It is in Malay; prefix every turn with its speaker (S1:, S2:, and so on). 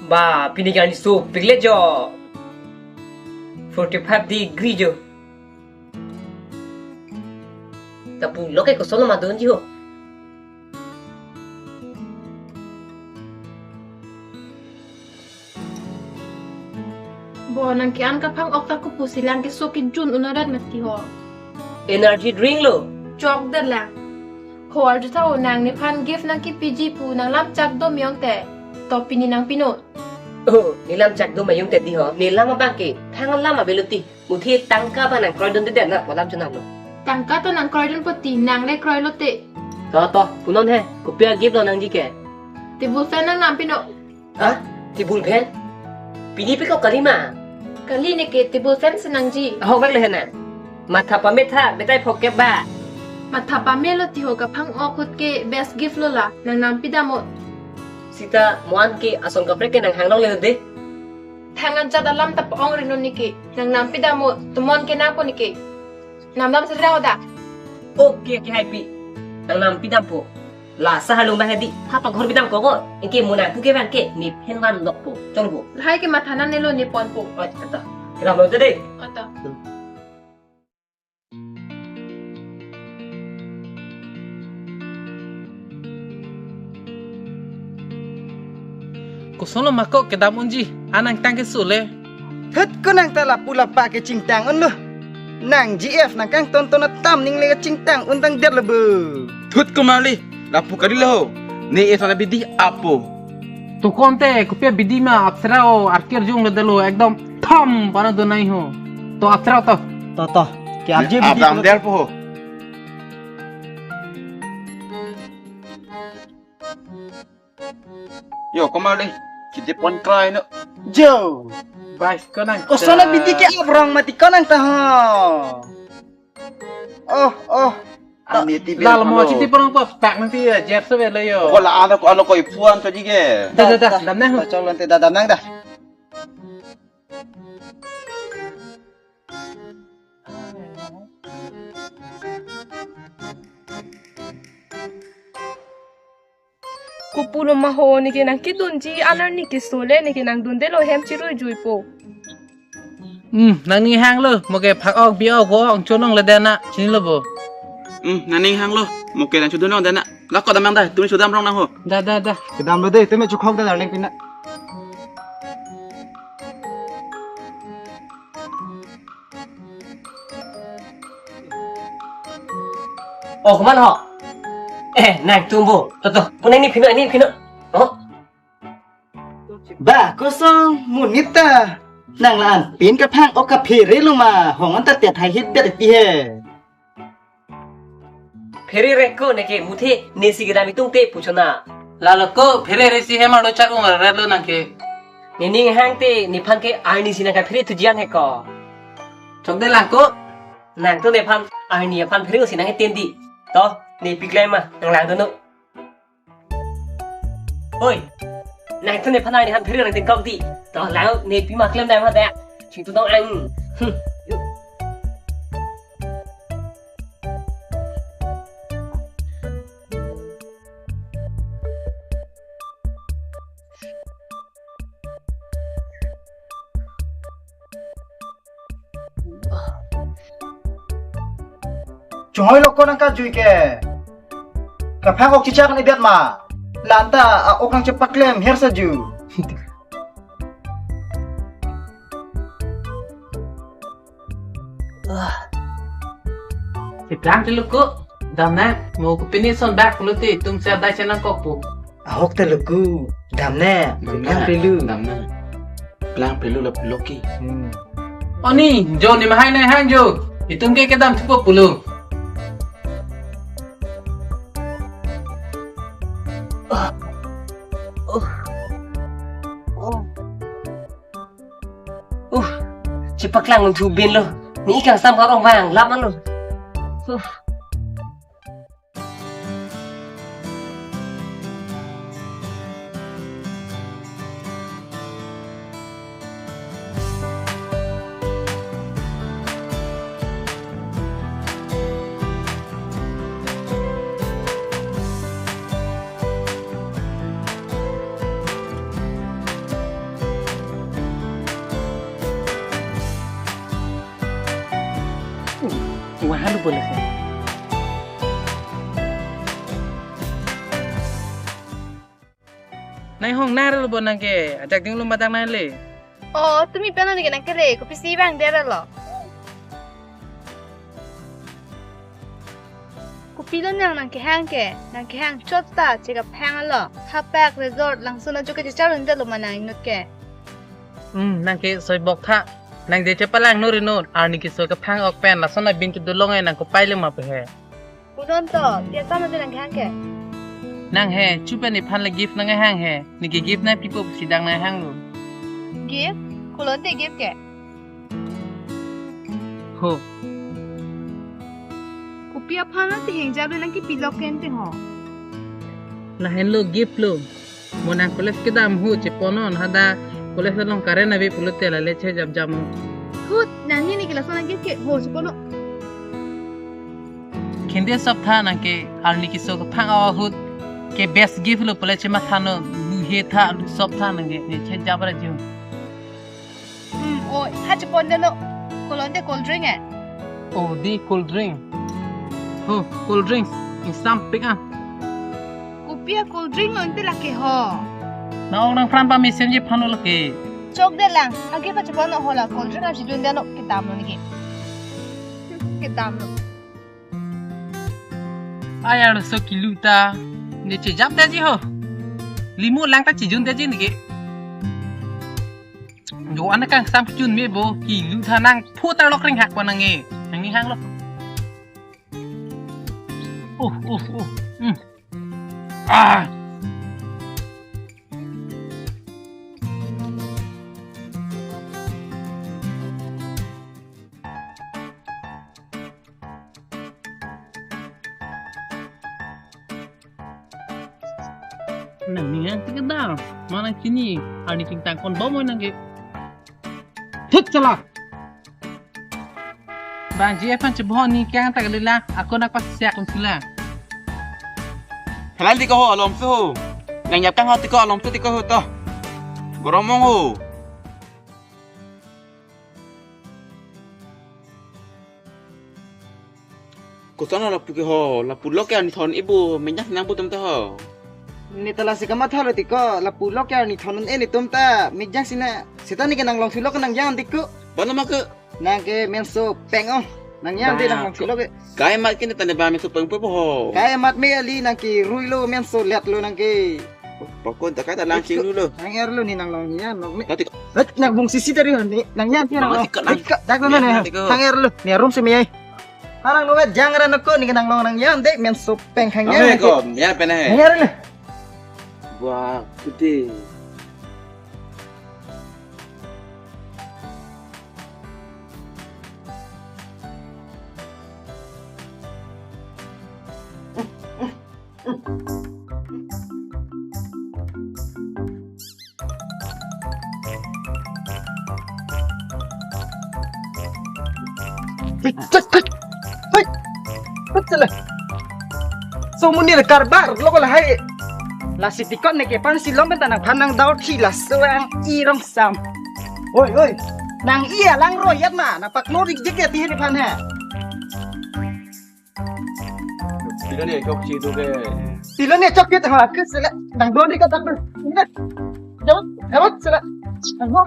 S1: Ba, pinigan so pigle jo. 45 degree jo. Tapu lo ke ko solo ma don jo.
S2: Bo nang kian ka phang ok ta ko pusilang ke so ki jun unarat mati ho.
S1: Energy drink lo.
S2: Chok der la. Khol ju thau nang ni phan gift nang ki PG pu nang lam chak do myong te. To pini nang pinot.
S1: Oh, nilam chak do mayung te di ho. Nilam ma bangke. Thangal lama beluti. Muthi tangka ba nang kroy don de na walam chunam lo.
S2: Tang ka to nang kroy don poti nang le kroy lo te.
S1: To, punon he. Kupia give lo nang di ke.
S2: Ti bul fe nang nam pinot.
S1: Ah, tibul pen. Pini pe ko kalima.
S2: Kali ni ke ti bul fen senang ji.
S1: Ho bak le he na. Matha pametha betai phok ke ba.
S2: Matha pa me lo ti ho ka phang ok khut ke best gift lo la nang nam pidamo.
S1: Sita muan ke asong kapre ke nang hanglong le de.
S2: Thangan cha dalam tap ong rino ni ke nang nam pidamo tumon ke na ko ni ke. Nam dam sirao da.
S1: Oke ke happy. Nang nam pidam po. La sahalung ba hedi. Ha pa ghor pidam ko go. Inke muna pu ke ban ke ni phenwan lok po. Chong po.
S2: Hai ke matha na nelo ni pon po.
S1: Oi kata. Kira lo de.
S2: Ata.
S3: Kusolo mako ke dam unji anang tang ke sule.
S4: Hết có nàng ta là pula pa ke ching tang un lo. Nàng GF nang kang ton ton tam ning le ching tang un tang der le bu.
S5: Thut kemali, lapu kadilah. Ni esana bidi apo.
S3: Tu konte kupia bidima apsrao arkir jung le dalo ekdom tham pana do nai ho. To apsrao to.
S4: To ke ab je bidi
S5: Abang der po. Yo kemali, kita pon cry no.
S4: jo.
S3: Bais ko nang.
S4: Ko sala bidi ke ab rong mati ko nang ta ha. Oh.
S5: Ani tibi.
S3: Lal mo chiti porong po tak nanti jet se le yo.
S5: Ko la ada ko ano ko ipuan to jige.
S3: Dah dam nah.
S4: Chong lan te dadam nang dah.
S6: Kupulo maho ni ke nang kidunji anar ni ke sole ni ke nang dunde lo hem chiru juipo.
S3: Nang ni hang lo mo ke phak ok bi ok go ong chonong le dana chin lo bo.
S5: Nani hang lo. Mungkin yang sudah nong dana. Lah ko damang dah, tumi sudah rong nang ho.
S3: Dah.
S4: Ke dam lo de te me chukhok da darling pina.
S1: Oh, kemana ho? Nang tunggu. To. Puneng ni phino. Oh.
S4: Ba ko song munita. Nang lan pin ka phang ok ka phire lu ma hong an ta te thai hit bet ti he.
S1: Pheri reko ne ke muthe nesi gidami tungte puchona.
S3: Lalo ko phire resi he maro chak ung re lo nang ke.
S1: Nining hangte ni phan ke arni sina ka pheri tujian he ko.
S3: Chok de lang ko.
S1: Nang to ne phan arni phan pheri sina he tendi. To ni piklai ma nang lang to no. Oi. Nang to ne phan arni han pheri nang tin kong ti. To lao ne pi ma klem dai ma da. Ching tu dong anh.
S4: Choi lo ko nang ka jui ke. Ka phang ok chi chak ni bet ma. Lanta ok nang cepak lem her sa ju.
S3: Thì plan cho lúc cô đam nè một cái pin son back lúc thì tung xe đai chân cọc phụ
S4: Ok te lo ku. Dam ne. Yang pelu.
S5: Namna. Pelang perlu lah loki.
S3: oni jo ni mahai nai hang jo itung ke kedam thupo pulu
S1: Cepat lang thu bin lo. Ni ikan sam orang wang lama lo.
S3: halu boleh sih. Nai hong nara lu bonang ke, ajak ting lu matang nai le.
S2: Oh, tumi peno ni nang kele, ko pisi bang dera lo. Ko pilo nang ke hang chot ta chega phang lo. Hapak resort lang suna jo ke charun de lo manang nut ke.
S3: Nang ke soy bok tha, nang de cepalang nuri nur, arni ke soy ka phang ok pen la sona bin ke dulong ai nang ko pai le ma pe he.
S2: Unon to, dia sama de nang hang ke.
S3: Nang he, chupa ni phan la gift nang ai hang he, ni ke gift nai pipo sidang nai hang lu.
S2: Gift? Kulon de gift ke.
S3: Ho,
S2: Ko pia phang na te heng ja nang ki pilok ken te ho.
S3: la hen lu gift lu. Monang koles ke dam hu che ponon hada koles long kare na be pulote la leche jab jamu.
S2: Hut, nang ni ke la sona gift ke ho su kono.
S3: Khinde sab tha nang ke arni ki so ka phang awa hut ke best gift lu pole che ma thano lu he tha lu sob tha nang ge che jabra ju.
S2: Oi, ha che pon de no. Kulon de cold drink eh.
S3: Oh, di cold drink. Oh, cold drinks. In some pick up.
S2: Ko pia cold drink lo inte la ke ho.
S3: Na ong nang fran pa mi sem je phano la ke.
S2: Chok de lang, agi pa che pon no hola cold drink si dun de no ke tam no ni ke. Ke tam no.
S3: Ayar so kiluta. Ne che jab ta ji ho. Limu lang ta chi jun ta ji ni ke. Yo an kang sam chun me bo ki lu tha nang phu ta lok ring hak pa nang e. Nang ni hang lo. Oh. Ah. Nang ni hang tiga dah. Mana sini? Ani ting tang kon bom nang ke. Thut chala. Bang je fan chebon ni kang tak lila. Aku nak pas siak kon sila.
S5: Halal di ko ho alom su. Nang yap kang ho ti ko alom su ti ko ho to. Goromong ho. Ko sana la pu ke ho, la pu lo ke ani thon ibu menyak nang bu tum to ho.
S4: Ni tala si kamat halo tiko la pulo kya ni thonon ni tumta mijang sina sita ni kenang long filo kenang yang tiku
S5: Bana ma ke
S4: nang ke menso pengo nang yang di nang long filo ke
S5: kai mat ke ni tan ba mi su peng pu ho.
S4: kaya mat me ali nang ki ruilo menso liat lo nang ke
S5: Pokon ta kai ta lang ching dulu.
S4: nang er lo ni nang long yan nang
S5: Tati
S4: nang bung sisi dari ni nang yan ti nang long
S5: Tiko lang.
S4: dak lo na nang er lo ni room se mi ai harang lo jangan ran ko ni kenang long nang yan de menso peng hang
S5: Ame
S4: yan
S5: ko, ya pena he.
S4: nang er lo
S5: Wah, gede.
S4: Betul. So muni le karbar lo ko la hai. La sitikon ne ke pan silom tanang panang daud hila suang irong sam. Oi. Nang iya lang royat ma na pak lori jeke ti ni pan ha.
S5: Bila ni kau ci tu ke.
S4: Tilo ne chok ke ha ke sele nang do ni ka tak. Ni. Jawab sele. Nang ho.